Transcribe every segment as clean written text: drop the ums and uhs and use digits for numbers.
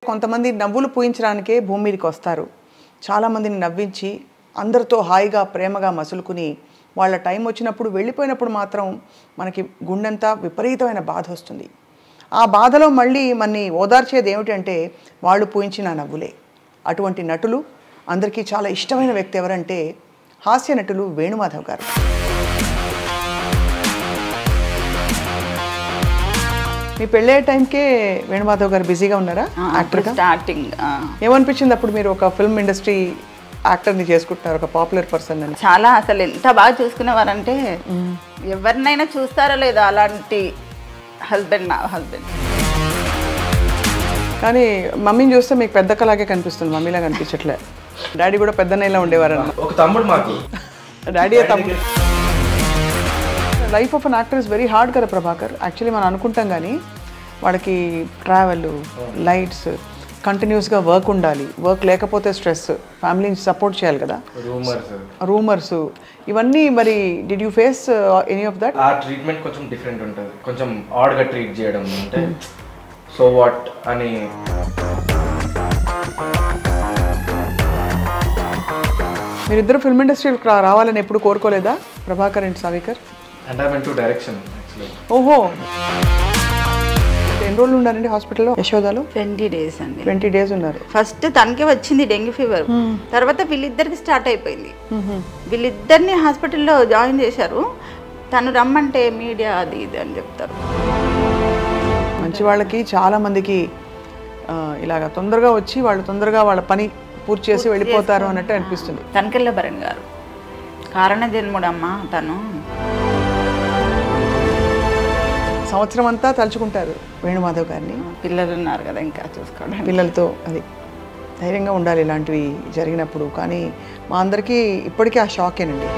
కొంతమంది నవ్వులు పూయించడానికే భూమి మీదకి వస్తారు. చాలామందిని నవ్వించి అందరితో హాయిగా ప్రేమగా మసులుకుని వాళ్ళ టైం వచ్చినప్పుడు వెళ్ళిపోయినప్పుడు మాత్రం మనకి గుండెంతా విపరీతమైన బాధ వస్తుంది. ఆ బాధలో మళ్ళీ మనని ఓదార్చేది ఏమిటంటే వాళ్ళు పూయించిన నవ్వులే. అటువంటి నటులు అందరికీ చాలా ఇష్టమైన వ్యక్తి ఎవరంటే హాస్య నటులు వేణుమాధవ్ గారు. మీ పెళ్ళే టైంకే వేణుమాధవ్ గారు బిజీగా ఉన్నారా యాక్టర్గా? స్టార్టింగ్ ఏమనిపించింది అప్పుడు మీరు ఒక ఫిల్మ్ ఇండస్ట్రీ యాక్టర్ని చేసుకుంటున్నారు, ఒక పాపులర్ పర్సన్ అని? చాలా అసలు ఎంత బాగా చూసుకునేవారంటే ఎవరినైనా చూస్తారో లేదో అలాంటి హస్బెండ్. నా హస్బెండ్. కానీ మమ్మీని చూస్తే మీకు పెద్దక్కలాగే కనిపిస్తుంది, మమ్మీలా కనిపించట్లే. డాడీ కూడా పెద్దన్నయ్యలా ఉండేవారన్న. ఒక తమ్ముడు మాకు. డాడీ తమ్ముడు. Life of an actor is very hard కదా ప్రభాకర్. యాక్చువల్లీ మనం అనుకుంటాం కానీ వాడికి ట్రావెల్, లైట్స్, కంటిన్యూస్గా వర్క్ ఉండాలి. వర్క్ లేకపోతే స్ట్రెస్, ఫ్యామిలీని సపోర్ట్ చేయాలి కదా, రూమర్స్ ఇవన్నీ. మరి did you face any of that? ఆ ట్రీట్మెంట్ కొంచెం డిఫరెంట్ ఉంటుంది, కొంచెం ఆడ్గా ట్రీట్ చేయడం అంటే సో వాట్ అని. మీరిద్దరు ఫిల్మ్ ఇండస్ట్రీకి రావాలని ఎప్పుడు కోరుకోలేదా Prabhakar and Savikar? And I went to direction actually. ఓహో, ఎన్ని రోజులు ఉన్నారండి హాస్పిటల్లో యశోదాలో? 20 days అండి. 20 days ఉన్నారు. ఫస్ట్ తనకే వచ్చింది డెంగ్యూ ఫీవర్, తర్వాత వీళ్ళిద్దరికి స్టార్ట్ అయిపోయింది. వీళ్ళిద్దరిని హాస్పిటల్లో జాయిన్ చేశారు. తను రమ్మంటే మీడియా అది ఇది అని చెప్తారు. మంచి వాళ్ళకి చాలా మందికి ఇలాగ తొందరగా వచ్చి వాళ్ళు తొందరగా వాళ్ళ పని పూర్తి చేసి వెళ్ళిపోతారు అన్నట్టు అనిపిస్తుంది. తనకెళ్ళ భరణ్ గారు కారణ జన్ముడమ్మ. తను సంవత్సరం అంతా తలుచుకుంటారు వేణుమాధవ్ గారిని. పిల్లలు ఉన్నారు కదా ఇంకా చూసుకోవడం. పిల్లలతో అది ధైర్యంగా ఉండాలి ఇలాంటివి జరిగినప్పుడు. కానీ మా అందరికీ ఇప్పటికీ ఆ షాకేనండి.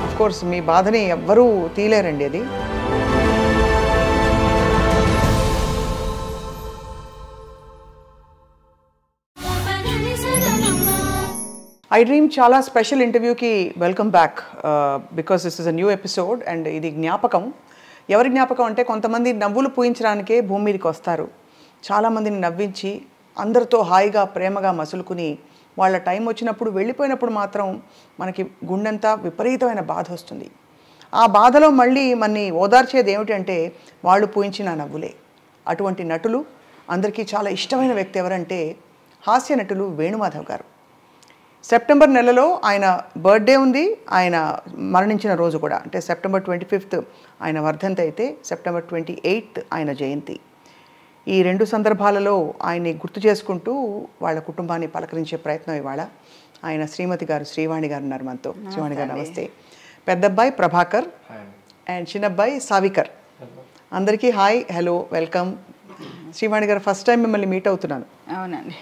ఆఫ్ కోర్స్ మీ బాధని ఎవ్వరూ తీలేరండి అది. ఐ డ్రీమ్ చాలా స్పెషల్ ఇంటర్వ్యూకి welcome back because this is a new episode. And ఇది జ్ఞాపకం. ఎవరి జ్ఞాపకం అంటే కొంతమంది నవ్వులు పూయించడానికే భూమి మీదకి వస్తారు. చాలామందిని నవ్వించి అందరితో హాయిగా ప్రేమగా మసులుకుని వాళ్ళ టైం వచ్చినప్పుడు వెళ్ళిపోయినప్పుడు మాత్రం మనకి గుండెంతా విపరీతమైన బాధ వస్తుంది. ఆ బాధలో మళ్ళీ మనని ఓదార్చేది ఏమిటంటే వాళ్ళు పూయించిన నవ్వులే. అటువంటి నటులు అందరికీ చాలా ఇష్టమైన వ్యక్తి ఎవరంటే హాస్య నటులు వేణుమాధవ్ గారు. సెప్టెంబర్ నెలలో ఆయన బర్త్డే ఉంది, ఆయన మరణించిన రోజు కూడా. అంటే సెప్టెంబర్ 25th ఆయన వర్ధంతి అయితే సెప్టెంబర్ 28th ఆయన జయంతి. ఈ రెండు సందర్భాలలో ఆయన్ని గుర్తు చేసుకుంటూ వాళ్ళ కుటుంబాన్ని పలకరించే ప్రయత్నం ఇవాళ. ఆయన శ్రీమతి గారు శ్రీవాణి గారు ఉన్నారు మనతో. శ్రీవాణి గారు నమస్తే. పెద్దబ్బాయి ప్రభాకర్ అండ్ చిన్నబ్బాయి సావికర్. అందరికీ హాయ్, హలో, వెల్కమ్. శ్రీవాణి గారు ఫస్ట్ టైం మిమ్మల్ని మీట్ అవుతున్నాను. అవునండి.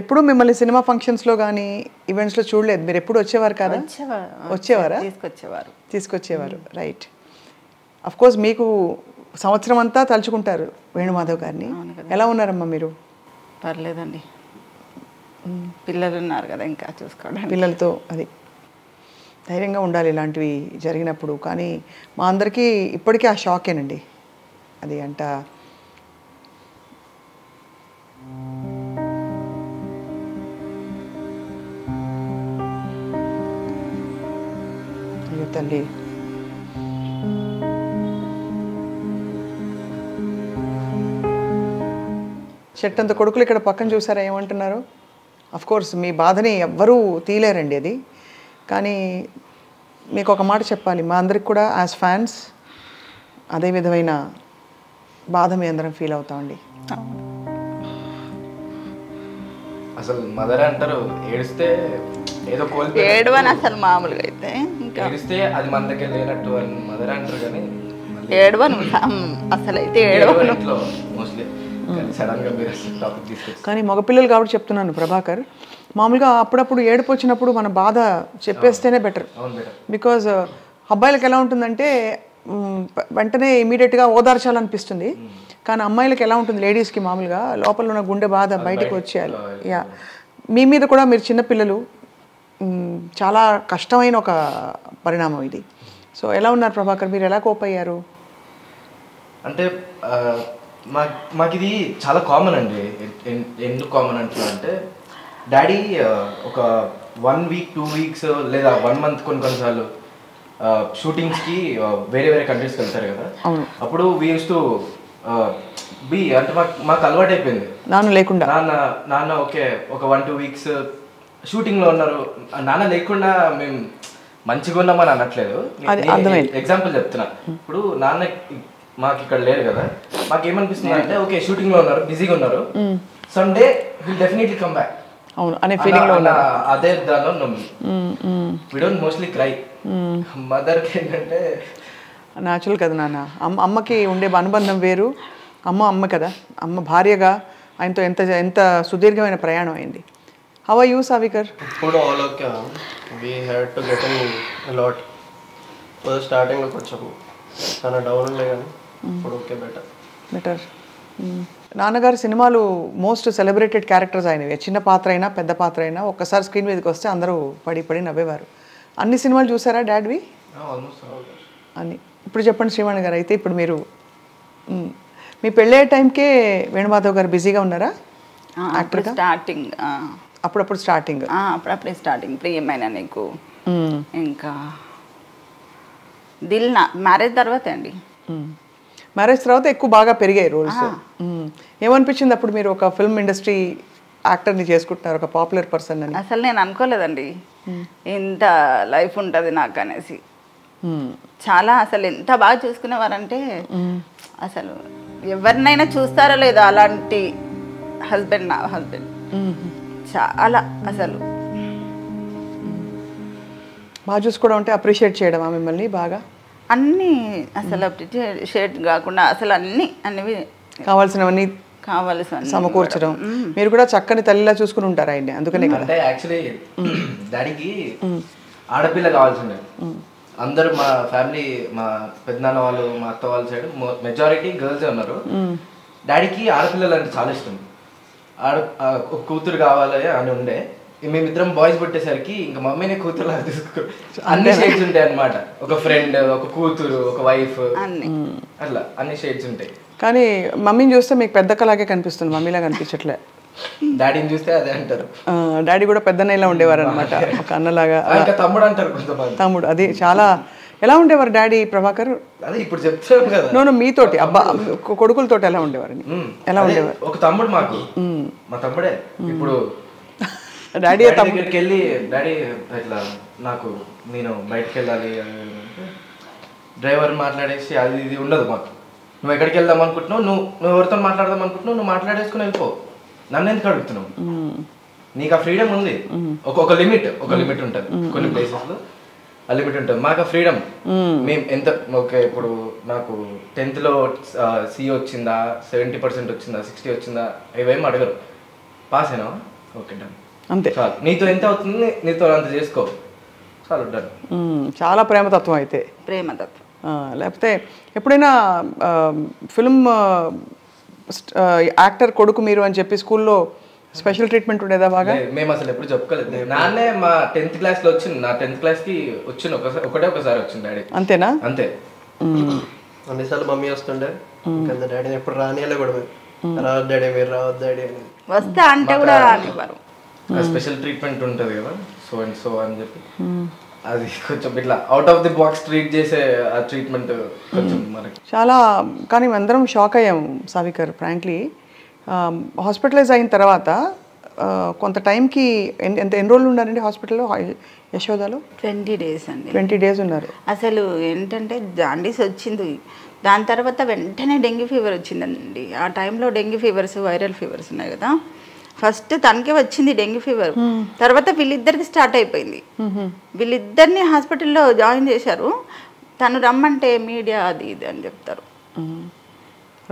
ఎప్పుడు మిమ్మల్ని సినిమా ఫంక్షన్స్లో కానీ ఈవెంట్స్లో చూడలేదు. మీరు ఎప్పుడు వచ్చేవారు కదా? వచ్చేవారా? తీసుకొచ్చేవారు. రైట్. అఫ్ కోర్స్ మీకు సంవత్సరం అంతా తలుచుకుంటారు వేణుమాధవ్ గారిని. ఎలా ఉన్నారమ్మా మీరు? పర్లేదండి, పిల్లలు ఉన్నారు కదా ఇంకా చూసుకోవడం. పిల్లలతో అది ధైర్యంగా ఉండాలి ఇలాంటివి జరిగినప్పుడు. కానీ మా అందరికీ ఇప్పటికీ ఆ షాకేనండి అది. అంట తల్లి. చెట్టంత కొడుకులు ఇక్కడ పక్కన చూసారా ఏమంటున్నారు? అఫ్ కోర్స్ మీ బాధని ఎవ్వరూ తీలేరండి అది. కానీ మీకు ఒక మాట చెప్పాలి, మా అందరికి కూడా యాజ్ ఫ్యాన్స్ అదే విధమైన బాధ మీ అందరం ఫీల్ అవుతామండి. అసలు మదర్ అంటారు ఏడిస్తే ఏదో కోల్పోయి ఏడవని అసలు మామూలుగా అయితే ఇంకా ఏడిస్తే అది మన దగ్గర లేనట్టు అని మదర్ అంటారు. కానీ ఏడవను అసలు అయితే ఏడవను మోస్ట్లీ. సడన్ గా మీరు టాపిక్ తీసుకొచ్చి కానీ మగపిల్లలు కాబట్టి చెప్తున్నాను ప్రభాకర్. మామూలుగా అప్పుడప్పుడు ఏడుపు వచ్చినప్పుడు మన బాధ చెప్పేస్తేనే బెటర్. బికాజ్ అబ్బాయిలకు ఎలా ఉంటుందంటే వెంటనే ఇమీడియట్గా ఓదార్చాలనిపిస్తుంది. కానీ అమ్మాయిలకు ఎలా ఉంటుంది, లేడీస్కి మామూలుగా లోపల ఉన్న గుండె బాధ బయటకు వచ్చేయాలి. యా, మీ మీద కూడా మీరు చిన్నపిల్లలు, చాలా కష్టమైన ఒక పరిణామం ఇది. సో ఎలా ఉన్నారు ప్రభాకర్, మీరు ఎలా కోప్ అయ్యారు? అంటే మాకు ఇది చాలా కామన్ అండి. ఎందుకు కామన్ అంటున్నా డాడీ ఒక 1 వీక్ 2 వీక్స్ లేదా 1 మంత్ కొన్నిసార్లు షూటింగ్స్కి వేరే వేరే కంట్రీస్కి వెళ్తారు కదా. అప్పుడు వీ యూస్ టు బి అంటే మాకు అలవాటు అయిపోయింది. నాన్న ఓకే ఒక 1-2 వీక్స్ షూటింగ్లో ఉన్నారు, నాన్న లేకుండా మేము మంచిగా ఉన్నామని అనట్లేదు. ఎగ్జాంపుల్ చెప్తున్నా, ఇప్పుడు నాన్న మాకు ఇక్కడ లేరు కదా, మాకేమనిపిస్తుంది అంటే ఓకే షూటింగ్లో ఉన్నారు, బిజీగా ఉన్నారు, Sunday will definitely come back అనే ఫీలింగ్ లో ఉన్నారు. అదే దానిలో వి డోంట్ మోస్ట్లీ క్రై. మదర్కి ఏంటంటే న్యాచురల్ కదా నాన్న. అమ్మకి ఉండే అనుబంధం వేరు. అమ్మ కదా, అమ్మ భార్యగా ఆయనతో ఎంత సుదీర్ఘమైన ప్రయాణం అయింది. How are you సావికర్? ఇప్పుడు all okay, we had to get in lot. First స్టార్టింగ్లో కొంచెం చాలా డౌన్ ఉండే కానీ ఇప్పుడు ఓకే బెటర్. నాన్నగారు సినిమాలు మోస్ట్ సెలబ్రేటెడ్ క్యారెక్టర్స్ అయినవి. చిన్న పాత్ర అయినా పెద్ద పాత్ర అయినా ఒక్కసారి స్క్రీన్ మీదకి వస్తే అందరూ పడి నవ్వేవారు. అన్ని సినిమాలు చూసారా డాడ్వి? అని ఇప్పుడు చెప్పండి శ్రీవాణి గారు. అయితే ఇప్పుడు మీరు మీ పెళ్ళయ్యే టైంకే వేణుమాధవ్ గారు బిజీగా ఉన్నారా యాక్టర్గా? స్టార్టింగ్ అప్పుడప్పుడు అప్పుడప్పుడే స్టార్టింగ్ ప్రియమైన నీకు, ఇంకా దిల్ నా మ్యారేజ్ తర్వాత అండి. మ్యారేజ్ తర్వాత ఎక్కువ బాగా పెరిగాయి రోల్స్. ఏమనిపించింది అప్పుడు మీరు ఒక ఫిల్మ్ ఇండస్ట్రీ యాక్టర్ని చేసుకుంటున్నారు, ఒక పాపులర్ పర్సన్ అని? అసలు నేను అనుకోలేదండి ఇంత లైఫ్ ఉంటుంది నాకు అనేసి. చాలా అసలు ఎంత బాగా చూసుకునేవారంటే అసలు ఎవరినైనా చూస్తారో లేదో అలాంటి హస్బెండ్, నా హస్బెండ్ చాలా అసలు బాగా చూసుకోవడం అంటే అప్రిషియేట్ చేయడమా మిమ్మల్ని బాగా? అన్నీ అసలు అప్రిషియేట్ కాకుండా అసలు అన్ని కావాల్సినవన్నీ సమకూర్చడం. మీరు కూడా చక్కని తల్లిలా చూసుకుని ఉంటారు ఆయన్ని, అందుకనే కదా. అంటే యాక్చువల్లీ డాడీకి ఆడపిల్ల కావాల్సిండే. అందరూ మా ఫ్యామిలీ, మా పెద్దనాన్న వాళ్ళు, మా అత్త వాళ్ళ సైడ్ మెజారిటీ గర్ల్సే ఉన్నారు. డాడీకి ఆడపిల్లలు అంటే చాలా ఇష్టం. కూతురు కావాలి అని ఉండే. మేమిద్దరం బాయ్స్ పుట్టేసరికి ఇంకా మమ్మీనే కూతురులా తీసుకో, అన్ని షేడ్స్ ఉంటాయి అన్నమాట. ఒక ఫ్రెండ్, ఒక కూతురు, ఒక వైఫ్, అట్లా అన్ని షేడ్స్ ఉంటాయి. కానీ మమ్మీని చూస్తే మీకు పెద్ద కలాగే కనిపిస్తుంది, మమ్మీలా కనిపించట్లే. డాడీని చూస్తే అదే అంటారు. డాడీ కూడా పెద్దనైలా ఉండేవారు అనమాట, ఒక అన్నలాగా. తమ్ముడు అంటారు కొంతమంది. తమ్ముడు, అది చాలా. ఎలా ఉండేవారు డాడీ ప్రభాకర్? అదే ఇప్పుడు చెప్తాను కదా. నో మీతోటి కొడుకులతో ఎలా ఉండేవారు? ఎలా ఉండేవారు? ఒక తమ్ముడు మాకు, మా తమ్ముడే. ఇప్పుడు డాడీ దగ్గరికి వెళ్ళి డాడీ ఇట్లా నాకు నేను బయటకు వెళ్ళాలి, డ్రైవర్ మాట్లాడేసి అది ఇది ఉండదు మాకు. నువ్వు ఎక్కడికి వెళ్దాం అనుకుంటున్నావు, నువ్వు ఎవరితో మాట్లాడదాం అనుకుంటున్నావు, నువ్వు మాట్లాడేసుకుని వెళ్ళిపో, నన్ను ఎందుకు అడుగుతున్నావు? నీకు ఆ ఫ్రీడమ్ ఉంది. ఒక లిమిట్ ఉంటుంది కొన్ని ప్లేసెస్లో, ఆ లిమిట్ ఉంటుంది. మాకు ఆ ఫ్రీడమ్. మేము ఎంత ఓకే, ఇప్పుడు నాకు 10th లో C వచ్చిందా, 70% వచ్చిందా, 60 వచ్చిందా, ఇవేం అడగరు. పాస్ అయినా ఓకే డన్, అంతే చాలు. నీతో ఎంత అవుతుంది, నీతో అంత చేసుకో, చాలు డన్. చాలా ప్రేమతత్వం. అయితే ప్రేమతత్వం. లేకపోతే ఎప్పుడైనా ఫిల్మ్ యాక్టర్ కొడుకు మీరు అని చెప్పి స్కూల్లో స్పెషల్ ట్రీట్మెంట్ ఉండేదా బాగా? మేము అసలు ఎప్పుడు చెప్పుకోలేదు. నాన్నే మా 10th క్లాస్లో వచ్చింది. నా 10th క్లాస్కి వచ్చింది ఒకసారి వచ్చింది డాడీ. అంతేనా? అంతే. అన్నిసార్లు మమ్మీ వస్తుండే, డాడీని ఎప్పుడు రానియాలి కూడా, రావద్దు డాడీ మీరు రావద్దు డాడీ అని. వస్తా అంటే కూడా రానివ్వరు. స్పెషల్ ట్రీట్మెంట్ ఉంటుంది కదా, సో అండ్ సో అని చెప్పి, అది కొంచెం ఇట్లా out of the box treat చేసే ఆ ట్రీట్మెంట్ కొంచెం మనకి చాలా. కానీ అందరం షాక్ అయ్యాం సావికర్ ఫ్రాంక్లీ. హాస్పిటలైజ్ అయిన తర్వాత కొంత టైంకి ఎన్ని రోజులు ఉన్నారండి హాస్పిటల్లో యశోదాలో? 20 days అండి. 20 days ఉన్నారు. అసలు ఏంటంటే జాండీస్ వచ్చింది, దాని తర్వాత వెంటనే డెంగ్యూ ఫీవర్ వచ్చిందండి. ఆ టైంలో డెంగ్యూ ఫీవర్స్, వైరల్ ఫీవర్స్ ఉన్నాయి కదా. ఫస్ట్ తనకే వచ్చింది డెంగ్యూ ఫీవర్, తర్వాత వీళ్ళిద్దరికి స్టార్ట్ అయిపోయింది. వీళ్ళిద్దరిని హాస్పిటల్లో జాయిన్ చేశారు. తను రమ్మంటే మీడియా అది ఇది అని చెప్తారు.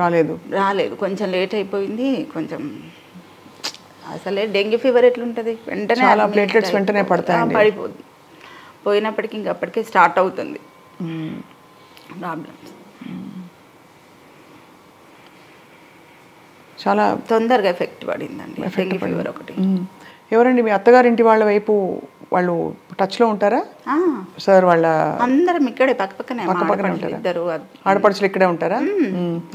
రాలేదు, కొంచెం లేట్ అయిపోయింది. కొంచెం అసలే డెంగ్యూ ఫీవర్ ఎట్లుంటుంది, వెంటనే ప్లేట్లెట్స్ వెంటనే పడిపోతుంది. పోయినప్పటికీ ఇంకప్పటికే స్టార్ట్ అవుతుంది ప్రాబ్లమ్స్. చాలా తొందరగా ఎఫెక్ట్ పడిందండి డెంగ్యూ ఫీవర్ ఒకటి. ఎవరండి మీ అత్తగారింటి వాళ్ళ వైపు వాళ్ళు టచ్లో ఉంటారా ఆ, సార్ వాళ్ళ అందరం ఇక్కడే పక్కనే మా పక్కనే ఆడపడుచులు ఉంటారా? ఇద్దరు ఆడపడుచులు ఇక్కడే ఉంటారా?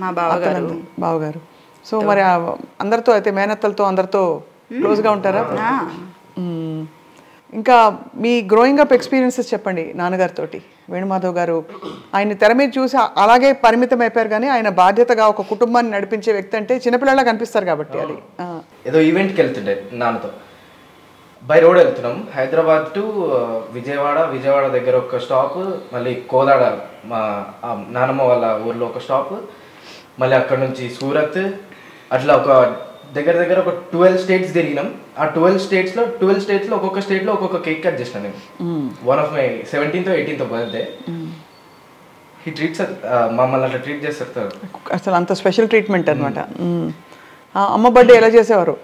మా బావగారు. బావగారు. సో మరి అందరితో అయితే మేనత్తలతో అందరితో క్లోజ్గా ఉంటారా? మ్మ్. ఇంకా మీ గ్రోయింగ్ అప్ ఎక్స్పీరియన్సెస్ చెప్పండి నాన్నగారితోటి. వేణుమాధవ్ గారు ఆయన తెర మీద చూసి అలాగే పరిమితం అయిపోయారు, కానీ ఆయన బాధ్యతగా ఒక కుటుంబాన్ని నడిపించే వ్యక్తి అంటే చిన్నపిల్లలా కనిపిస్తారు కాబట్టి అది. ఏదో ఈవెంట్కి వెళ్తుండే నాన్నతో, బై రోడ్ వెళ్తున్నాం, హైదరాబాద్ టు విజయవాడ దగ్గర ఒక స్టాప్, మళ్ళీ కోదాడ మా నానమ్మ వాళ్ళ ఊర్లో ఒక స్టాప్, మళ్ళీ అక్కడ నుంచి సూరత్, అట్లా ఒక దగ్గర ఒక 12 స్టేట్స్ తిరిగినాం. ఆ 12 స్టేట్స్లో ఒక్కొక్క స్టేట్లో ఒక్కొక్క కేక్ కట్ చేసిన నేను. One of my 17th or 18th birthday. ఈ ట్రీట్స్ మమ్మల్ని అట్లా ట్రీట్ చేస్తారు అసలు అంత స్పెషల్ ట్రీట్మెంట్ అనమాట. అమ్మ బర్త్డే ఎలా చేసేవారు?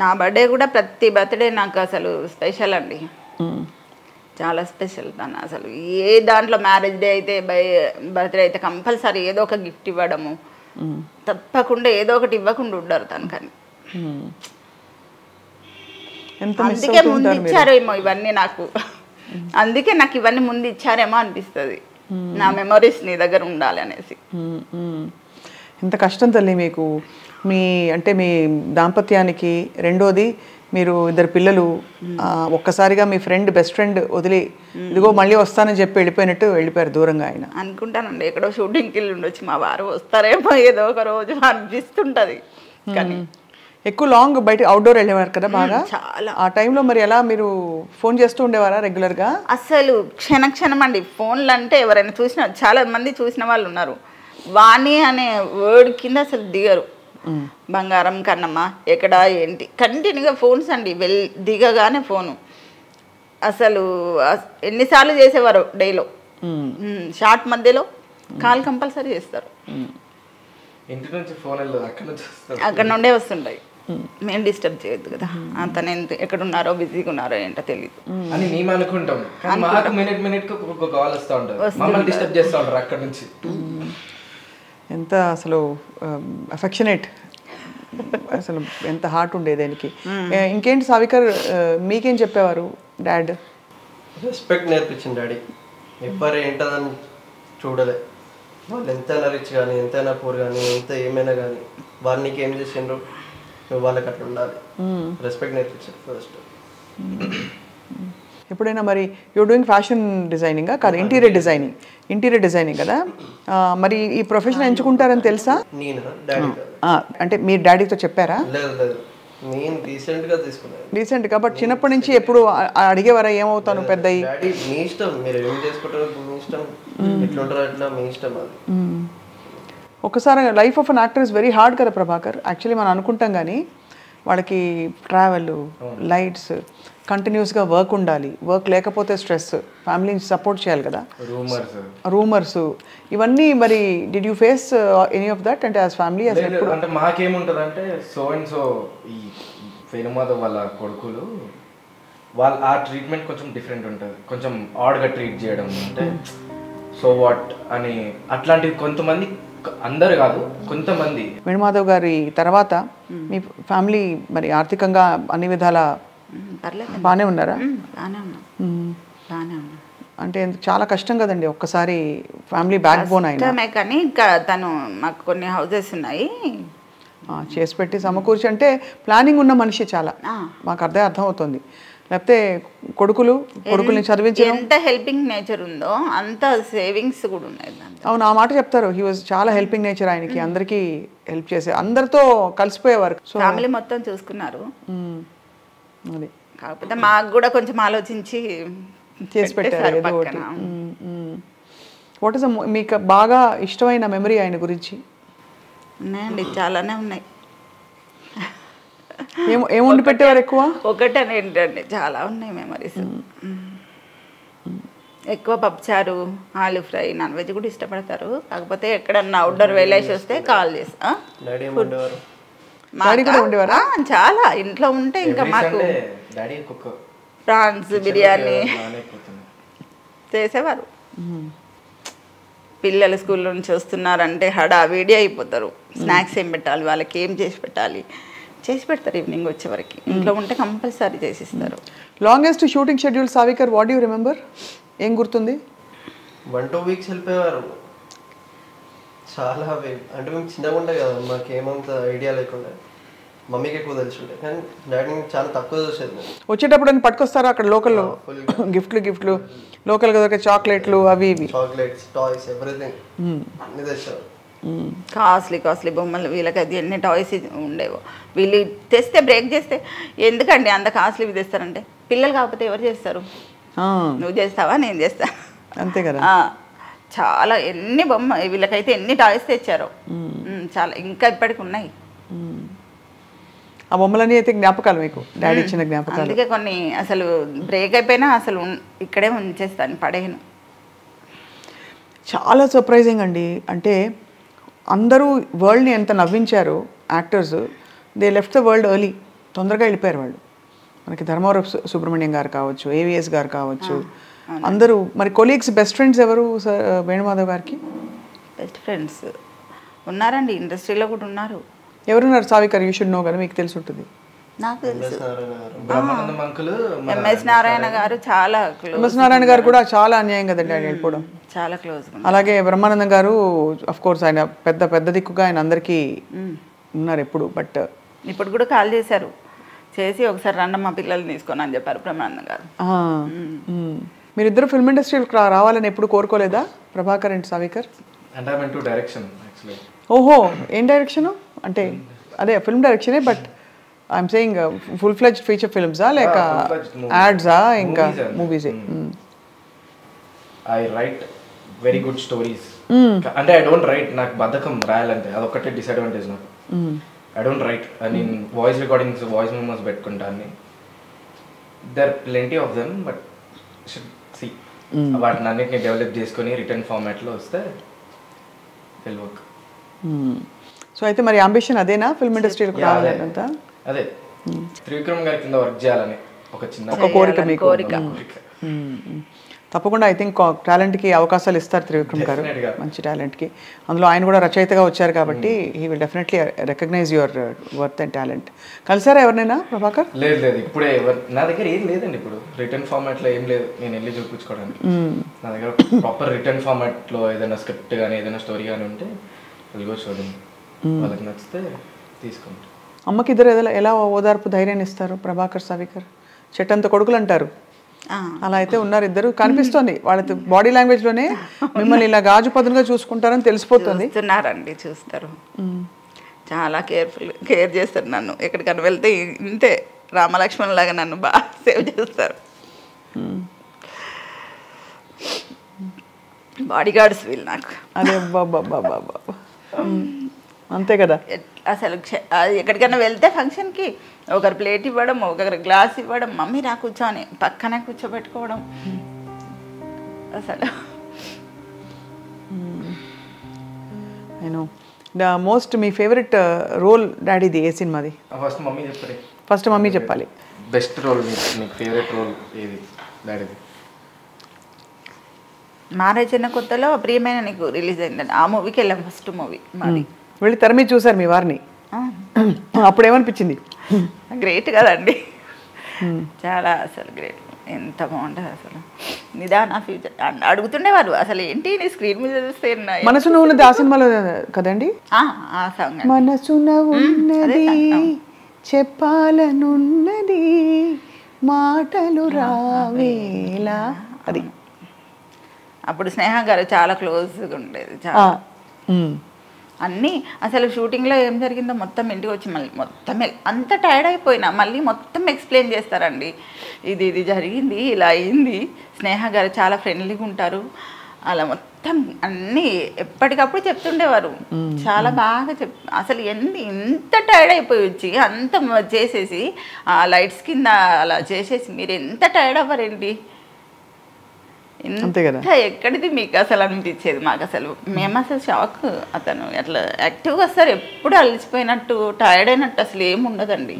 నా బర్త్డే కూడా ప్రతి బర్త్డే నాకు అసలు స్పెషల్ అండి, చాలా స్పెషల్. తను అసలు ఏ దాంట్లో మ్యారేజ్ డే అయితే బర్త్డే అయితే కంపల్సరీ ఏదో ఒక గిఫ్ట్ ఇవ్వడము, తప్పకుండా ఏదో ఒకటి ఇవ్వకుండా ఉండరు తను. కానీ అందుకే ముందు ఇచ్చారేమో ఇవన్నీ నాకు, అందుకే నాకు ఇవన్నీ ముందు ఇచ్చారేమో అనిపిస్తుంది. నా మెమరీస్ నీ దగ్గర ఉండాలి అనేసి. ఎంత కష్టం తల్లి మీకు, మీ అంటే మీ దాంపత్యానికి. రెండోది మీరు ఇద్దరు పిల్లలు, ఒక్కసారిగా మీ బెస్ట్ ఫ్రెండ్ వదిలి ఇదిగో మళ్ళీ వస్తానని చెప్పి వెళ్ళిపోయారు దూరంగా. ఆయన అనుకుంటానండి ఎక్కడో షూటింగ్కి వెళ్ళి ఉండొచ్చు, మా వారు వస్తారేమో ఏదో ఒక రోజు అనిపిస్తుంటది. కానీ ఎక్కువ లాంగ్ బయట అవుట్డోర్ వెళ్ళేవారు కదా బాగా. చాలా. ఆ టైంలో మరి ఎలా మీరు ఫోన్ చేస్తూ ఉండేవారా రెగ్యులర్గా? అసలు క్షణం అండి. ఫోన్లు అంటే ఎవరైనా చూసిన, చాలా మంది చూసిన వాళ్ళు ఉన్నారు, వాణి అనే వర్డ్ కింద అసలు దిగరు. బంగారం కన్నమ్మ ఎక్కడ ఏంటి కంటిన్యూగా ఫోన్స్ అండి, దిగగానే ఫోను. అసలు ఎన్నిసార్లు చేసేవారు డేలో, షార్ట్ మధ్యలో కాల్ కంపల్సరీ చేస్తారు. ఇంటి నుంచి ఫోన్ వెళ్ళదు, అక్కడ నుండే వస్తుంటాయి. మేము డిస్టర్బ్ చేయొద్దు కదా, తను ఎక్కడున్నారో బిజీగా ఉన్నారో ఏంటో తెలియదు అని మేము అనుకుంటాం. మాకు మినిట్ ఒక కాల్ వస్తూ ఉంటుంది, మమ్మల్ని డిస్టర్బ్ చేస్తూ ఉంటారు అక్కడ నుంచి. ఎంత అసలు అఫెక్షనేట్, అసలు ఎంత హార్ట్ ఉండేది ఆయనకి. ఇంకేంటి సావికర్, మీకేం చెప్పేవారు డాడ్? రెస్పెక్ట్ నేర్పించింది డాడీ. ఎవరు ఏంటదని చూడలే, వాళ్ళు ఎంతైనా రిచ్ కానీ ఎంతైనా పూర్ కానీ ఎంత ఏమైనా కానీ వాళ్ళు నీకు ఏం చేసిండ్రు నువ్వు వాళ్ళకి అట్లా ఉండాలి. రెస్పెక్ట్ నేర్పించారు ఫస్ట్. ఎప్పుడైనా మరి యూర్ డూయింగ్ ఫ్యాషన్ డిజైనింగా కాదు, ఇంటీరియర్ డిజైనింగ్ కదా, మరి ఈ ప్రొఫెషన్ ఎంచుకుంటారని తెలుసా? నేను డాడీ అంటే మీరు డాడీతో చెప్పారా? లేదు, నేను రీసెంట్గా తీసుకున్నాను. రీసెంట్గా, బట్ చిన్నప్పటి నుంచి ఎప్పుడు అడిగేవారా ఏమవుతాను పెద్ద? డాడీ మీ ఇష్టం, మీరు ఏం చేసుకుంటారో మీ ఇష్టం, ఎట్లుంటారో అట్లా మీ ఇష్టం. అది ఒకసారి life of an actor is very hard కదా ప్రభాకర్. యాక్చువల్లీ మనం అనుకుంటాం కానీ వాళ్ళకి ట్రావెల్, లైట్స్, కంటిన్యూస్గా వర్క్ ఉండాలి, వర్క్ లేకపోతే స్ట్రెస్, ఫ్యామిలీని సపోర్ట్ చేయాలి కదా, రూమర్స్ ఇవన్నీ. మరి did you face any of that అంటే యాజ్ ఫ్యామిలీ? అంటే మాకేముంటుంది అంటే సో అండ్ సో ఈ వేణుమాధవ్ వాళ్ళ కొడుకులు ఆ ట్రీట్మెంట్ కొంచెం డిఫరెంట్ ఉంటుంది, కొంచెం ఆడ్గా ట్రీట్ చేయడం, అంటే సో వాట్ అని అట్లాంటివి కొంతమంది, అందరు కాదు కొంతమంది. వేణుమాధవ్ గారి తర్వాత మీ ఫ్యామిలీ మరి ఆర్థికంగా అన్ని విధాల బాగానే ఉన్నారా? అంటే చాలా కష్టం కదండి ఒక్కసారి ఫ్యామిలీ బ్యాక్ బోన్ అయినా. కానీ తను మాకు కొన్ని హౌసెస్ ఉన్నాయి చేసి పెట్టి సమకూర్చి, అంటే ప్లానింగ్ ఉన్న మనిషి చాలా, మాకు అర్థం అవుతుంది. లేకపోతే కొడుకుల్ని చదివించడం, ఎంత హెల్పింగ్ నేచర్ ఉందో అంత సేవింగ్స్ కూడా ఉన్నాయి. అవును, ఆ మాట చెప్తారు. హీ వాజ్ చాలా హెల్పింగ్ నేచర్ ఆయనకి, అందరికీ హెల్ప్ చేసే, అందరితో కలిసిపోయేవారు. ఫ్యామిలీ మొత్తం చూసుకున్నారు. అది కాకపోతే మాకు కూడా కొంచెం ఆలోచించి చేసి పెట్టారు ఏదో ఒకటి. వాట్ ఇస్ మీకు బాగా ఇష్టమైన మెమరీ ఆయన గురించి? ఉన్నాయండి, చాలానే ఉన్నాయి. ఏం వండి పెట్టేవారు ఎక్కువ? ఒకటని ఏంటండి, చాలా ఉన్నాయి మెమరీస్. ఎక్కువ పప్పుచారు, ఆలు ఫ్రై, నాన్ వెజ్ కూడా ఇష్టపడతారు. కాకపోతే ఎక్కడన్నా అవుట్డోర్ వెళ్ళేసి వస్తే కాల్ చేస్తా. చాలా ఇంట్లో ఉంటే ఇంకా మాకు ప్రాన్స్ బిర్యానీ చేసేవారు. పిల్లలు స్కూల్ నుంచి వస్తున్నారంటే హడావిడి అయిపోతారు. స్నాక్స్ ఏం పెట్టాలి వాళ్ళకి, ఏం చేసి పెట్టాలి, చేసి పెడతారు ఈవినింగ్ వచ్చేవరకు. ఇంట్లో ఉంటే కంపల్సరీ చేసిస్తారు. Longest shooting schedule సావికర్, what you remember? ఏం గుర్తుంది? 1-2 వీక్స్ వెళ్ళిపోయేవారు. చాలా అంటే మేము చిన్నగా ఉండే కదా, మాకేమంత ఐడియా లేకుండా, మమ్మీకి ఎక్కువ తెలిసి ఉండే, కానీ డాడీని చాలా తక్కువ చూసేది నేను. వచ్చేటప్పుడు అని పట్టుకొస్తారు అక్కడ లోకల్లో గిఫ్ట్లు లోకల్గా దొరికే చాక్లెట్లు అవి ఇవి, చాక్లెట్స్, టాయ్స్, ఎవ్రీథింగ్ అన్ని తెచ్చేవారు. కాస్ట్లీ బొమ్మలు, వీళ్ళకి అది ఎన్ని టాయ్స్ ఉండేవో. వీళ్ళు తెస్తే బ్రేక్ చేస్తే ఎందుకండి అంత కాస్ట్లీవి తెస్తారంటే, పిల్లలు కాకపోతే ఎవరు చేస్తారు? నువ్వు చేస్తావా, నేను చేస్తా, అంతే కదా. చాలా ఎన్ని వీళ్ళకైతే ఎన్ని టాయ్స్ తెచ్చారో చాలా, ఇంకా ఇప్పటికి ఉన్నాయి ఆ బొమ్మలన్నీ. అయితే జ్ఞాపకాలు మీకు, డాడీ ఇచ్చిన జ్ఞాపకాలు. అందుకే కొన్ని అసలు బ్రేక్ అయిపోయినా అసలు ఇక్కడే ఉంచేస్తాను, పడేయను. చాలా సర్ప్రైజింగ్ అండి. అంటే అందరూ వరల్డ్ని ఎంత నవ్వించారు actors, they left the world early, తొందరగా వెళ్ళిపోయారు వాళ్ళు. మనకి ధర్మవరం సుబ్రహ్మణ్యం గారు కావచ్చు, ఏవిఎస్ గారు కావచ్చు, అందరూ. మరి కొలీగ్స్, బెస్ట్ ఫ్రెండ్స్ ఎవరు వేణుమాధవ్ గారికి? బెస్ట్ ఫ్రెండ్స్ ఉన్నారండి, ఇండస్ట్రీలో కూడా ఉన్నారు. ఎవరున్నారు సావికర్? యూ షుడ్ నో కదా, మీకు తెలిసి ఉంటుంది. నాకు తెలుసు, బ్రహ్మానందం అంకుల్, ఎంఎస్ నారాయణ గారు చాలా క్లోజ్. ఎంఎస్ నారాయణ గారు కూడా చాలా అన్యాయం కదండి ఆయన వెళ్ళిపోవడం. చాలా క్లోజ్. అలాగే బ్రహ్మానందం గారు అఫ్ కోర్స్ ఆయన పెద్ద దిక్కుగా ఆయన అందరికీ ఉన్నారు ఎప్పుడు. బట్ ఇప్పుడు కూడా కాల్ చేశారు, చేసి ఒకసారి రండి మా పిల్లల్ని తీసుకొని అని చెప్పారు బ్రహ్మానందం గారు. మీరిద్దరు ఫిల్మ్ ఇండస్ట్రీకి రావాలని ఎప్పుడు కోరుకోలేదా ప్రభాకర్ అండ్ సావికర్? అంటే I mean to direction actually. ఓహో, ఏం డైరెక్షను? అంటే అదే ఫిల్మ్ డైరెక్షనే, but I'm saying full fledged feature ఫిల్మ్సా లేక యాడ్సా ఇంకా మూవీసే? I write very good stories. అంటే ఐ డోంట్ రైట్, నాకు బద్ధకం రాయాలంటే, అదొక్కటే డిసడ్వాంటేజ్ నాకు. I don't write. నేను వాయిస్ రికార్డింగ్స్, వాయిస్ మెమోస్ పెట్టుకుంటాను. There plenty of them, but should see వాటిని అన్నిటిని డెవలప్ చేసుకొని రిటర్న్ ఫార్మాట్లో వస్తే విల్ వర్క్. సో అయితే మరి అంబిషన్ అదేనా, ఫిల్మ్ ఇండస్ట్రీకి రావాలంతా? అదే త్రివిక్రమ్ గారి కింద వర్క్ చేయాలని ఒక చిన్న కోరిక మీకు. తప్పకుండా ఐ థింక్ టాలెంట్కి అవకాశాలు ఇస్తారు త్రివిక్రమ్ గారు, మంచి టాలెంట్కి. అందులో ఆయన కూడా రచయితగా వచ్చారు కాబట్టి he will definitely recognise your worth and talent. కలిసారా ఎవరినైనా ప్రభాకర్? లేదు, ఇప్పుడే నా దగ్గర ఏం లేదండి. ఇప్పుడు రిటర్న్ ఫార్మాట్లో ఏం లేదు, నేను వెళ్ళి చూపించుకోవడానికి. నా దగ్గర ప్రాపర్ రిటర్న్ ఫార్మాట్లో ఏదైనా స్క్రిప్ట్ కానీ ఏదైనా స్టోరీ కానీ ఉంటే వెళ్ళి చూడండి, వాళ్ళకి నచ్చితే తీసుకుంటాం. అమ్మకి ఇద్దరు ఎలా ఓదార్పు ధైర్యాన్ని ఇస్తారు ప్రభాకర్ సావికర్? చెట్టంత కొడుకులు అంటారు, అలా అయితే ఉన్నారు ఇద్దరు. కనిపిస్తుంది వాళ్ళ బాడీ లాంగ్వేజ్ లోనే మిమ్మల్ని ఇలా గాజు పదునుగా చూసుకుంటారని తెలిసిపోతుంది. చూస్తున్నారండి, చూస్తారు, చాలా కేర్ చేస్తారు నన్ను. ఎక్కడికైనా వెళ్తే ఇంతే రామలక్ష్మణ్ లాగా నన్ను బాగా సేవ్ చేస్తారు. బాడీ గార్డ్స్ వీళ్ళు నాకు. అదే బాబా, అంతే కదా. అసలు ఎక్కడికైనా వెళ్తే ఫంక్షన్కి ఒకరు ప్లేట్ ఇవ్వడం, ఒకరు గ్లాస్ ఇవ్వడం, మమ్మీ రా కూర్చొని పక్కనే కూర్చోబెట్టుకోవడం. అసలు నేను ద మోస్ట్ మీ ఫేవరెట్ రోల్ డాడీది ఏ సినిమాది? ఫస్ట్ మమ్మీ చెప్పండి. ఫస్ట్ మమ్మీ చెప్పాలి. బెస్ట్ రోల్, మీకు ఫేవరెట్ రోల్ ఏది డాడీది? మ్యారేజ్ అయిన కొత్తలో ప్రియమైన నీకు రిలీజ్ అయిందండి, ఆ మూవీకి వెళ్ళాం. ఫస్ట్ మూవీ మాది. వెళ్ళి తెర మీద చూసారు మీ వారిని, అప్పుడు ఏమనిపించింది? గ్రేట్ కదండి, చాలా అసలు గ్రేట్. ఎంత బాగుంటుంది అసలు. నిదాన ఫ్యూచర్ అడుగుతుండేవారు, అసలు ఏంటి నీ స్క్రీన్ మీద చూస్తే మనసున ఉన్నది ఆ సినిమాలో కదండి? ఆ సాంగ్ మనసున ఉన్నది చెప్పాలనున్నది మాటలు రావేలా, అది. అప్పుడు స్నేహ గారు చాలా క్లోజ్గా ఉండేది. చాలా అన్నీ అసలు షూటింగ్లో ఏం జరిగిందో మొత్తం ఇంటికి వచ్చి మళ్ళీ మొత్తం అంత టైర్డ్ అయిపోయినా మళ్ళీ మొత్తం ఎక్స్ప్లెయిన్ చేస్తారండి. ఇది జరిగింది, ఇలా అయింది. స్నేహ గారు చాలా ఫ్రెండ్లీగా ఉంటారు, అలా మొత్తం అన్నీ ఎప్పటికప్పుడు చెప్తుండేవారు. చాలా బాగా అసలు ఎంత టైర్డ్ అయిపోయి వచ్చి అంత చేసేసి ఆ లైట్స్ కింద అలా చేసేసి మీరు ఎంత టైర్డ్ అవ్వరండి, అంతే కదా. ఎక్కడిది మీకు అసలు అనిపించేది. మాకు అసలు మేము అసలు షాక్. అతను అట్లా యాక్టివ్గా వస్తారు, ఎప్పుడు అలసిపోయినట్టు టైర్డ్ అయినట్టు అసలు ఏమి ఉండదండి,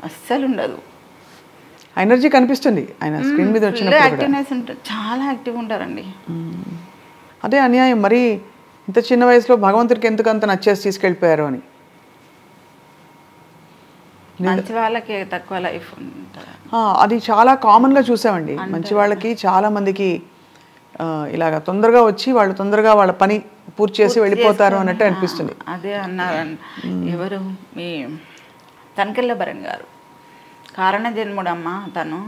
అస్సలు ఉండదు. ఎనర్జీ కనిపిస్తుంది ఆయన స్క్రీన్ మీద వచ్చినప్పుడు. యాక్టివ్నెస్ ఉంటుంది, చాలా యాక్టివ్గా ఉంటారండి. అదే అన్యాయం మరి, ఇంత చిన్న వయసులో భగవంతుడికి ఎందుకు అంత నచ్చేసి తీసుకెళ్ళిపోయారు అని. మంచి వాళ్ళకి తక్కువ లైఫ్ ఉంటుంది. అది చాలా కామన్గా చూసామండి. మంచి వాళ్ళకి చాలా మందికి ఇలాగ తొందరగా వచ్చి వాళ్ళు తొందరగా వాళ్ళ పని పూర్తి చేసి వెళ్ళిపోతారు అన్నట్టు అనిపిస్తుంది. అదే అన్నారండి ఎవరు మీ తనకెళ్ళ భరణ్ గారు, కారణ జన్ముడమ్మ తను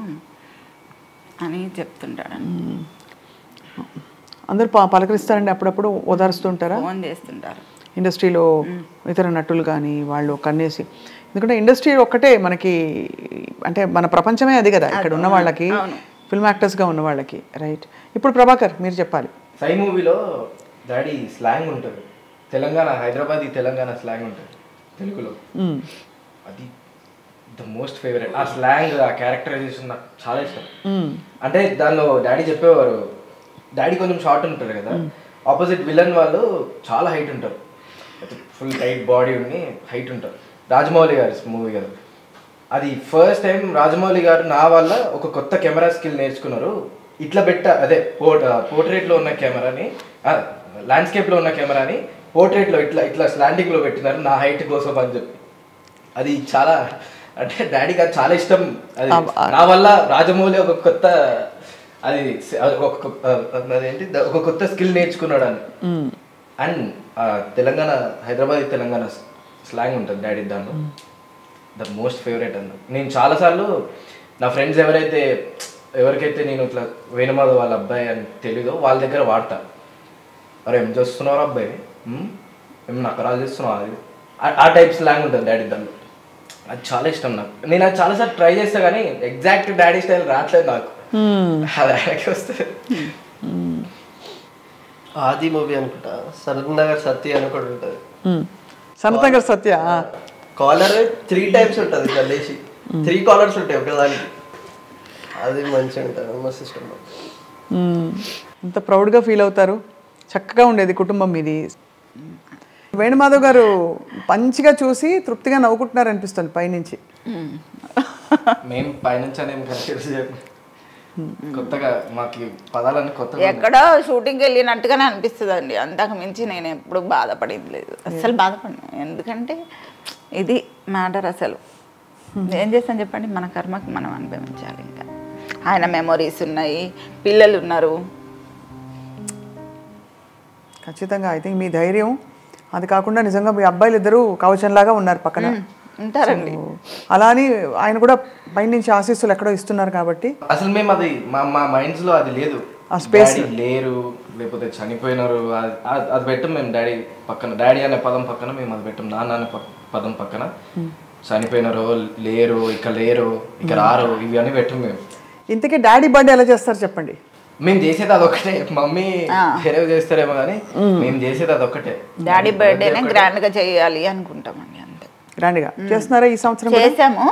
అని చెప్తుంటాడండి. అందరూ పలకరిస్తారండి, అప్పుడప్పుడు ఓదారుస్తుంటారా? ఫోన్ చేస్తుంటారు ఇండస్ట్రీలో ఇతర నటులు కానీ వాళ్ళు కన్నేసి. ఎందుకంటే ఇండస్ట్రీ ఒక్కటే మనకి, అంటే మన ప్రపంచమే అది కదా ఇక్కడ ఉన్న వాళ్ళకి, ఫిల్మ్ యాక్టర్స్గా ఉన్న వాళ్ళకి. రైట్. ఇప్పుడు ప్రభాకర్ మీరు చెప్పాలి. సై మూవీలో డాడీ స్లాంగ్ ఉంటుంది, తెలంగాణ హైదరాబాదీ తెలంగాణ స్లాంగ్ ఉంటుంది తెలుగులో. అది ద మోస్ట్ ఫేవరెట్. ఆ స్లాంగ్, ఆ క్యారెక్టరైజేషన్ నాకు చాలా ఇష్టం. అంటే దానిలో డాడీ చెప్పేవారు, డాడీ కొంచెం షార్ట్ ఉంటారు కదా, ఆపోజిట్ విలన్ వాళ్ళు చాలా హైట్ ఉంటారు, ఫుల్ టైట్ బాడీ ఉండి హైట్ ఉంటారు. రాజమౌళి గారి మూవీ కదా అది. ఫస్ట్ టైం రాజమౌళి గారు నా వల్ల ఒక కొత్త కెమెరా స్కిల్ నేర్చుకున్నారు. ఇట్లా అదే పోర్ట్రేట్లో ఉన్న కెమెరాని, ల్యాండ్స్కేప్లో ఉన్న కెమెరాని పోర్ట్రేట్లో ఇట్లా ఇట్లా స్లాండింగ్లో పెట్టినారు నా హైట్ కోసం అని చెప్పి. అది చాలా, అంటే డాడీకి అది చాలా ఇష్టం. అది నా వల్ల రాజమౌళి ఒక కొత్త, అదేంటి ఒక కొత్త స్కిల్ నేర్చుకున్నాడు అని. అండ్ తెలంగాణ హైదరాబాద్ తెలంగాణ స్లాంగ్ ఉంటుంది డాడీ దాంట్లో. ద మోస్ట్ ఫేవరెట్ అన్న. నేను చాలాసార్లు నా ఫ్రెండ్స్ ఎవరికైతే నేను ఇట్లా వేణుమాధవ్ వాళ్ళ అబ్బాయి అని తెలీదో వాళ్ళ దగ్గర వాడతా. అరే ఏం చేస్తున్నావు అబ్బాయి, ఏం నకరాలు చేస్తున్నావు, అది ఆ టైప్ స్లాంగ్ ఉంటుంది డాడీ దాంట్లో. అది చాలా ఇష్టం నాకు. నేను అది చాలాసార్లు ట్రై చేస్తా కానీ ఎగ్జాక్ట్ డాడీ స్టైల్ రావట్లేదు నాకు. అది ఆయనకి వస్తుంది. ఆది మూవీ అనుకుంటా, సనత్ నగర్ సత్య అని కూడా ఉంటుంది. సనత్ నగర్ సత్య కాలర్ 3 times ఉంటుంది, ఇట్లా లేచి 3 కాలర్స్ ఉంటాయి ఒకదానికి. అది మంచిగా ఉంటుంది, మస్తు ఇష్టం. ఎంత ప్రౌడ్గా ఫీల్ అవుతారు. చక్కగా ఉండేది కుటుంబం మీది. వేణుమాధవ్ గారు మంచిగా చూసి తృప్తిగా నవ్వుకుంటున్నారు అనిపిస్తుంది పైనుంచి. మేము పైనుంచి అనేమి కన్ఫ్యూజ్ కొత్తగా మాకు పదాలన్నీ కొత్తగా. ఎక్కడో షూటింగ్కి వెళ్ళినట్టుగానే అనిపిస్తుంది అండి, అంతకు మించి నేను ఎప్పుడు బాధపడింది లేదు, అసలు బాధపడినా. ఎందుకంటే ఇది మ్యాటర్. అసలు ఏం చేస్తాను చెప్పండి, మన కర్మకి మనం అనుభవించాలి. ఇంకా ఆయన మెమొరీస్ ఉన్నాయి, పిల్లలు ఉన్నారు. ఖచ్చితంగా ఐ థింక్ మీ ధైర్యం, అది కాకుండా నిజంగా మీ అబ్బాయిలు ఇద్దరు కవచంలాగా ఉన్నారు పక్కన ఉంటారండి. అలా అని ఆయన కూడా పైనుంచి ఆశీస్సులు ఎక్కడో ఇస్తున్నారు కాబట్టి. అసలు మేము అది మా మైండ్స్ లో అది లేదు, ఆ స్పేస్ లేరు, లేకపోతే చనిపోయినారు అది పెట్టం మేము. డాడీ పక్కన, డాడీ అనే పదం పక్కన మేము అది పెట్టం. నాన్న అనే పదం పక్కన చనిపోయినారు, లేరు, ఇక లేరు, ఇక రారు, ఇవి అని పెట్టం మేము. ఇంతకీ డాడీ బర్త్డే ఎలా చేస్తారు చెప్పండి? మేము చేసేది అదొక్కటే. మమ్మీ వేరే చేస్తారేమో కానీ మేము చేసేది అదొక్కటే. డాడీ బర్త్డేనే గ్రాండ్ గా చేయాలి అనుకుంటామండి, అంతే. గ్రాండ్ గా చేస్తున్నారా ఈ సంవత్సరం? చేసాము.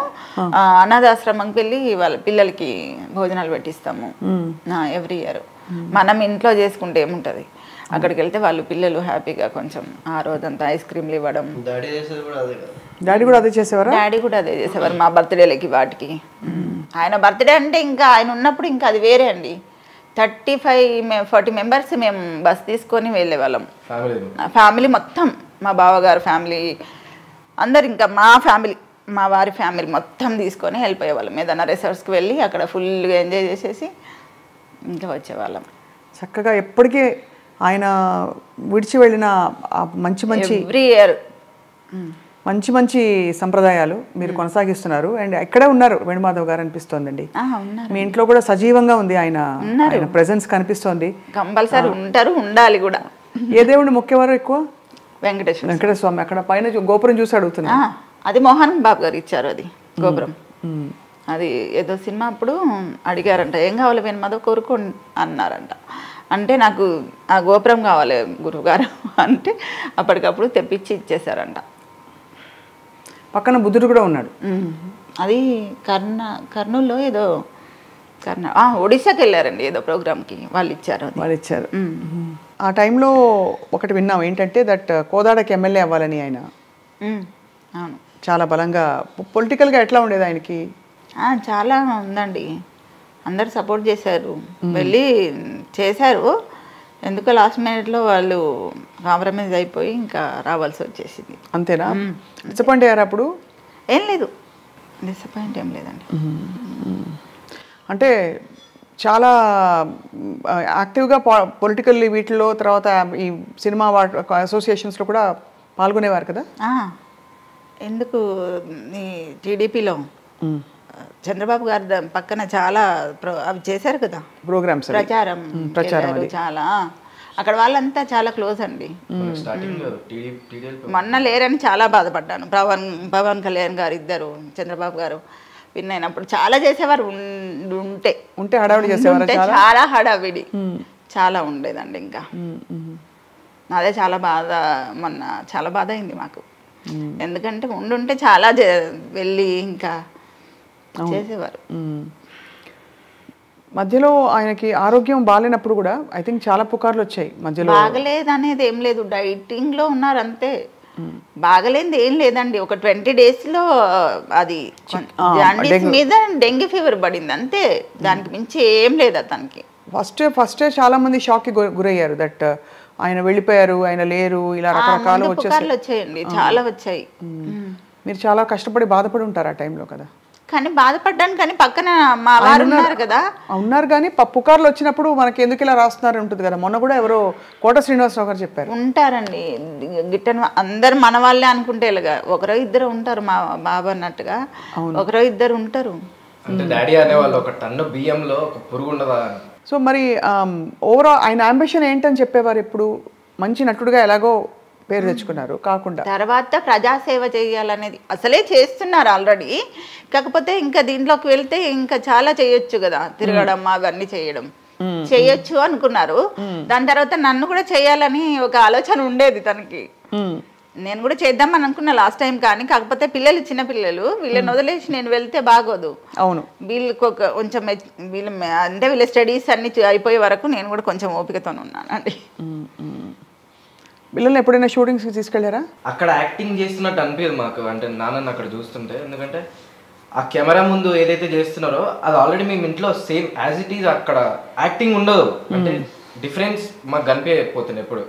అనాథాశ్రమంకి వెళ్ళి వాళ్ళ పిల్లలకి భోజనాలు పెట్టిస్తాము ఎవ్రీ ఇయర్. మనం ఇంట్లో చేసుకుంటే ఏముంటది, అక్కడికి వెళ్తే వాళ్ళు పిల్లలు హ్యాపీగా కొంచెం ఆ రోజంతా ఐస్ క్రీమ్లు ఇవ్వడం. డాడీ చేసేది కూడా అదే కదా. డాడీ కూడా అదే చేసేవారా? డాడీ కూడా అదే చేసేవారు మా బర్త్డేలకి వాటికి. ఆయన బర్త్డే అంటే ఇంకా ఆయన ఉన్నప్పుడు ఇంకా అది వేరే అండి. 35-40 మెంబర్స్ మేము బస్ తీసుకొని వెళ్ళేవాళ్ళం. ఫ్యామిలీ మొత్తం, మా బావగారు ఫ్యామిలీ అందరు, ఇంకా మా ఫ్యామిలీ, మా వారి ఫ్యామిలీ మొత్తం తీసుకొని వెళ్ళిపోయేవాళ్ళం. ఏదైనా రిసార్ట్స్కి వెళ్ళి అక్కడ ఫుల్గా ఎంజాయ్ చేసేసి ఇంకా వచ్చేవాళ్ళం. చక్కగా ఎప్పటికీ ఆయన విడిచి వెళ్ళిన మంచి మంచి ఎవ్రీ ఇయర్ మంచి మంచి సంప్రదాయాలు మీరు కొనసాగిస్తున్నారు. అండ్ ఎక్కడే ఉన్నారు వేణుమాధవ్ గారు అనిపిస్తోందండి. మీ ఇంట్లో కూడా సజీవంగా ఉంది ఆయన ప్రెజెన్స్ కనిపిస్తోంది. కంపల్సరీ ఉంటారు, ఉండాలి కూడా. ఏ దేవుడిని మొక్కేవారు ఎక్కువ? వెంకటేశ్వర స్వామి. అక్కడ పైన గోపురం చూసి అడుగుతున్నా. అది మోహన్ బాబు గారు ఇచ్చారు అది గోపురం. అది ఏదో సినిమా అప్పుడు అడిగారంట, ఏం కావాలి వేణుమాధవ్ కోరుకో అన్నారంట. అంటే నాకు ఆ గోపురం కావాలి గురువుగారు అంటే అప్పటికప్పుడు తెప్పించి ఇచ్చేసారంట. పక్కన బుద్ధుడు కూడా ఉన్నాడు. అది కర్నూలులో ఏదో ఒడిశాకి వెళ్ళారండి ఏదో ప్రోగ్రామ్కి, వాళ్ళు ఇచ్చారు. ఆ టైంలో ఒకటి విన్నాం ఏంటంటే దట్ కోదాడకి ఎమ్మెల్యే అవ్వాలని ఆయన. అవును, చాలా బలంగా పొలిటికల్గా ఎట్లా ఉండేది ఆయనకి? చాలా ఉందండి, అందరు సపోర్ట్ చేశారు, వెళ్ళి చేశారు. ఎందుకో లాస్ట్ మినిట్లో వాళ్ళు కాంప్రమైజ్ అయిపోయి ఇంకా రావాల్సి వచ్చేసింది. అంతేనా? డిసప్పాయింట్ అయ్యారు అప్పుడు? ఏం లేదు, డిసప్పాయింట్ ఏం లేదండి. అంటే చాలా యాక్టివ్గా పొలిటికల్ వీటిలో, తర్వాత ఈ సినిమా అసోసియేషన్స్లో కూడా పాల్గొనేవారు కదా? ఎందుకు ఈ టీడీపీలో చంద్రబాబు గారి పక్కన చాలా అవి చేశారు కదా ప్రోగ్రామ్స్, ప్రచారం చాలా. అక్కడ వాళ్ళంతా చాలా క్లోజ్ అండి. మొన్న లేరని చాలా బాధపడ్డాను. పవన్ కళ్యాణ్ గారు ఇద్దరు, చంద్రబాబు గారు విన్ అయినప్పుడు చాలా చేసేవారు. ఉంటే హడావిడి చేసేవారు, చాలా హడావిడి చాలా ఉండేదండి. ఇంకా అదే చాలా బాధ, మొన్న చాలా బాధ అయింది మాకు. ఎందుకంటే ఉండుంటే చాలా వెళ్ళి ఇంకా చేసేవారు. మధ్యలో ఆయనకి ఆరోగ్యం బాగాలేనప్పుడు కూడా ఐ థింక్ చాలా పుకార్లు వచ్చాయి మధ్యలో. బాగలేదు అనేది ఏం లేదు, డైటింగ్ లో ఉన్నారు అంతే. బాగలేనిది ఏం లేదండి. ఒక 20 days లో అది జాండీస్ మీద డెంగ్యూ ఫీవర్ పడింది అంతే. దానికి మించి ఏం లేదు అతనికి. ఫస్టే చాలా మంది షాక్ కి గురయ్యారు, దట్ ఆయన వెళ్ళిపోయారు, ఆయన లేరు, ఇలా రకరకాలు వచ్చాయండి, చాలా వచ్చాయి. మీరు చాలా కష్టపడి బాధపడి ఉంటారు ఆ టైంలో కదా? కానీ బాధపడ్డాను, కానీ పక్కన మా వారు ఉన్నారు కదా. ఉన్నారు కానీ పుకార్లు వచ్చినప్పుడు మనకి ఎందుకు ఇలా రాస్తున్నారు ఉంటుంది కదా. మొన్న కూడా ఎవరో కోట శ్రీనివాసరావు గారు చెప్పారు. ఉంటారండి గిట్టని అందరు మన వాళ్ళే అనుకుంటే ఇలాగా ఒకరో ఇద్దరు ఉంటారు, మా బాబు అన్నట్టుగా ఒకరో ఇద్దరు ఉంటారు. అంటే డాడీ అనేవాళ్ళు ఒక టన్ను బియ్యంలో ఒక పురుగు ఉండదా. సో మరి ఓవరాల్ ఆయన అంబిషన్ ఏంటని చెప్పేవారు ఎప్పుడు? మంచి నటుడుగా ఎలాగో పేరు తెచ్చుకున్నారు కాకుండా తర్వాత ప్రజాసేవ చేయాలనేది అసలే చేస్తున్నారు ఆల్రెడీ. కాకపోతే ఇంకా దీంట్లోకి వెళ్తే ఇంకా చాలా చేయొచ్చు కదా, తిరగడం అవన్నీ చేయొచ్చు అనుకున్నారు. దాని తర్వాత నన్ను కూడా చేయాలని ఒక ఆలోచన ఉండేది తనకి. నేను కూడా చేద్దామని అనుకున్నా లాస్ట్ టైం. కానీ కాకపోతే పిల్లలు చిన్న పిల్లలు, వీళ్ళని వదిలేసి నేను వెళ్తే బాగోదు. అవును, వీళ్ళకి కొంచెం వీళ్ళ స్టడీస్ అన్ని అయిపోయే వరకు నేను కూడా కొంచెం ఓపికతో ఉన్నానండి. పిల్లల్ని ఎప్పుడైనా షూటింగ్స్కి తీసుకెళ్ళారా? అక్కడ యాక్టింగ్ చేస్తున్నట్టు అనిపించదు మాకు, అంటే నాన్నని అక్కడ చూస్తుంటే. ఎందుకంటే ఆ కెమెరా ముందు ఏదైతే చేస్తున్నారో అది ఆల్రెడీ మేము ఇంట్లో సేమ్ యాజ్ ఇట్ ఈజ్. అక్కడ యాక్టింగ్ ఉండదు, అంటే డిఫరెన్స్ మాకు కనిపించకపోతుంది ఎప్పుడు.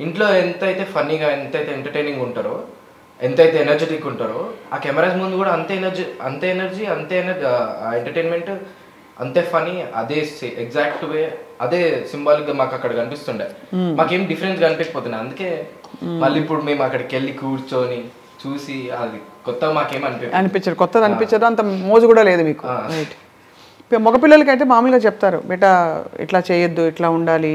ఇంట్లో ఎంతైతే ఫన్నీగా, ఎంతైతే ఎంటర్టైనింగ్ ఉంటారో, ఎంతైతే ఎనర్జెటిక్ ఉంటారో, ఆ కెమెరాస్ ముందు కూడా అంతే ఎనర్జీ ఎంటర్టైన్మెంట్, అంతే ఫనీ, అదే ఎగ్జాక్ట్ వే, అదే సింబాలిక్ గా మాకు అక్కడ కనిపిస్తుండే. మాకేం డిఫరెన్స్ కనిపించకపోతున్నాయి. అందుకే మళ్ళీ ఇప్పుడు మేము అక్కడికి వెళ్ళి కూర్చొని చూసి అది కొత్త మాకేం అనిపించదు, కొత్తది అనిపించదు, అంత మోజు కూడా లేదు మీకు. మగపిల్లలకి అయితే మామూలుగా చెప్తారు, బేటా ఇట్లా చేయొద్దు, ఇట్లా ఉండాలి,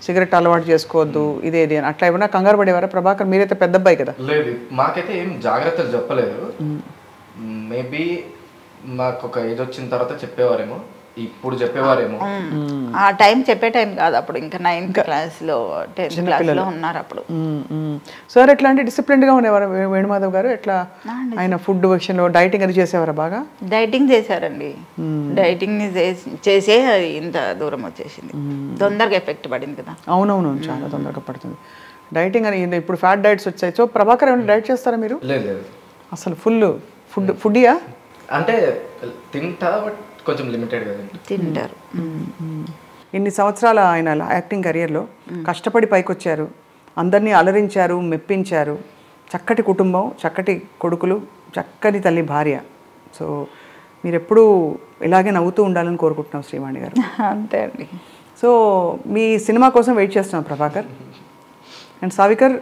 సిగరెట్ అలవాటు చేసుకోవద్దు, ఇదేది అని. అట్లా ఏమైనా కంగారు పడేవారా ప్రభాకర్? మీరైతే పెద్ద అబ్బాయి కదా. లేదు, మాకైతే ఏం జాగ్రత్తలు చెప్పలేదు. మేబీ మాకు ఒక ఏజ్ వచ్చిన తర్వాత చెప్పేవారేమో, ఇప్పుడు చెప్పేవారేమో. ఆ టైం చెప్పే టైం కాదు అప్పుడు, ఇంకా 9th క్లాస్లో 10th క్లాస్లో ఉన్నారు అప్పుడు. సార్ ఎట్లా అంటే డిసిప్లిన్డ్గా ఉండేవారు వేణుమాధవ్ గారు? ఎట్లా ఆయన ఫుడ్ విషయంలో డైటింగ్ అది చేసేవారా? బాగా డైటింగ్ చేశారండి. డైటింగ్ చేసే ఇంత దూరం వచ్చేసింది. తొందరగా ఎఫెక్ట్ పడింది కదా. అవునవును, చాలా తొందరగా పడుతుంది డైటింగ్ అని. ఇప్పుడు ఫ్యాట్ డైట్స్ వచ్చాయి. సో ప్రభాకర్ ఏమైనా డైట్ చేస్తారా మీరు? లేదు, అసలు ఫుడ్డియా? అంటే తింటా, బట్ కొంచెం లిమిటెడ్ గా తింటారు. ఇన్ని సంవత్సరాల ఆయన యాక్టింగ్ కెరియర్లో కష్టపడి పైకొచ్చారు, అందరినీ అలరించారు, మెప్పించారు. చక్కటి కుటుంబం, చక్కటి కొడుకులు, చక్కని తల్లి భార్య. సో మీరు ఎప్పుడూ ఇలాగే నవ్వుతూ ఉండాలని కోరుకుంటున్నాం శ్రీవాణి గారు. అంతే అండి. సో మీ సినిమా కోసం వెయిట్ చేస్తున్నాం ప్రభాకర్. అండ్ సావికర్,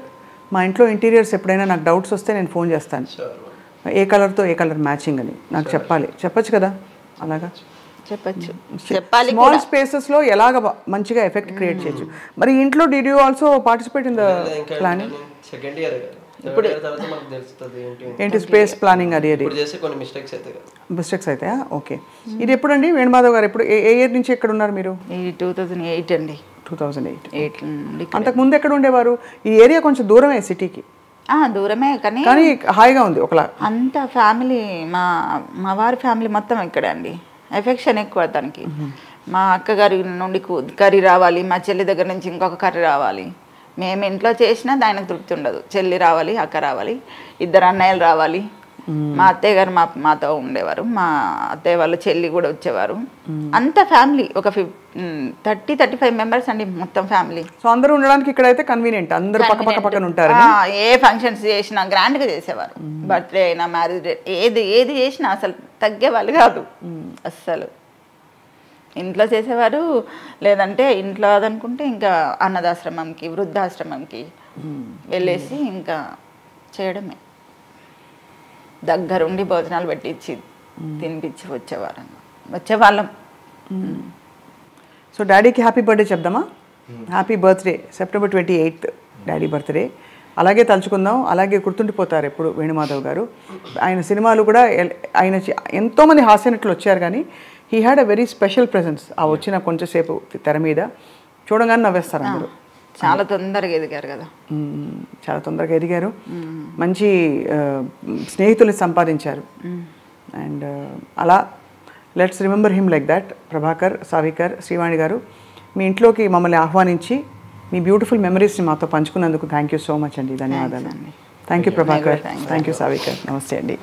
మా ఇంట్లో ఇంటీరియర్స్ ఎప్పుడైనా నాకు డౌట్స్ వస్తే నేను ఫోన్ చేస్తాను. ఏ కలర్తో ఏ కలర్ మ్యాచింగ్ అని నాకు చెప్పచ్చు కదా? అలాగా చెప్పచ్చు. స్మాల్ స్పేసెస్లో ఎలాగ మంచిగా ఎఫెక్ట్ క్రియేట్ చేయొచ్చు. మరి ఇంట్లో did you also participate in the planning? Second year ఇప్పుడు ఏంటి స్పేస్ ప్లానింగ్? అది కొన్ని మిస్టేక్స్ అయితే ఓకే. ఇది ఎప్పుడండి వేణుమాధవ్ గారు? ఎప్పుడు ఏ ఇయర్ నుంచి ఎక్కడ ఉన్నారు మీరు? 2008 అండి. 2008. అంతకుముందు ఎక్కడ ఉండేవారు? ఈ ఏరియా కొంచెం దూరమే సిటీకి. దూరమే, కానీ హాయిగా ఉంది ఒకలా. అంత ఫ్యామిలీ, మా వారి ఫ్యామిలీ మొత్తం ఇక్కడే అండి. ఎఫెక్షన్ ఎక్కువ తనకి. మా అక్కగారి నుండి కర్రీ రావాలి, మా చెల్లి దగ్గర నుంచి ఇంకొక కర్రీ రావాలి. మేము ఇంట్లో చేసినా ఆయనకు తృప్తి ఉండదు. చెల్లి రావాలి, అక్క రావాలి, 2 అన్నయ్యలు రావాలి, మా అత్తయ్య గారు మాతో ఉండేవారు, మా అత్తయ్య వాళ్ళ చెల్లి కూడా వచ్చేవారు. అంత ఫ్యామిలీ ఒక 30-35 మెంబర్స్ అండి మొత్తం ఫ్యామిలీ. సో అందరూ ఉండడానికి ఇక్కడైతే కన్వీనియంట్, అందరూ పక్కన ఉంటారు. ఏ ఫంక్షన్స్ చేసినా గ్రాండ్గా చేసేవారు, బర్త్డే అయినా మ్యారేజ్ డే ఏది చేసినా అసలు తగ్గేవాళ్ళు కాదు అస్సలు. ఇంట్లో చేసేవారు, లేదంటే ఇంట్లో అదనుకుంటే ఇంకా అన్నదాశ్రమంకి వృద్ధాశ్రమంకి వెళ్ళేసి ఇంకా చేయడమే. దగ్గరుండి భోజనాలు పెట్టించి తినిపించి వచ్చేవాళ్ళం. సో డాడీకి హ్యాపీ బర్త్డే చెప్దామా? Happy birthday, September 28th daddy birthday. అలాగే తలుచుకుందాం, అలాగే గుర్తుండిపోతారు ఎప్పుడు వేణుమాధవ్ గారు. ఆయన సినిమాలు కూడా ఆయన ఎంతోమంది హాస్యనటులు వచ్చారు, కానీ he had a very special presence. ఆ వచ్చిన కొంచెంసేపు తెర మీద చూడగానే నవ్వేస్తారు అందరూ. చాలా తొందరగా ఎదిగారు కదా, చాలా తొందరగా ఎదిగారు, మంచి స్నేహితుల్ని సంపాదించారు. అండ్ అలా let's remember him like that. Prabhakar, Savikar, Srivani garu, మీ ఇంట్లోకి మమ్మల్ని ఆహ్వానించి మీ బ్యూటిఫుల్ మెమరీస్ని మాతో పంచుకున్నందుకు థ్యాంక్ యూ సో మచ్ అండి. ధన్యవాదాలు. Thank you Prabhakar, thank you Savikar. నమస్తే అండి.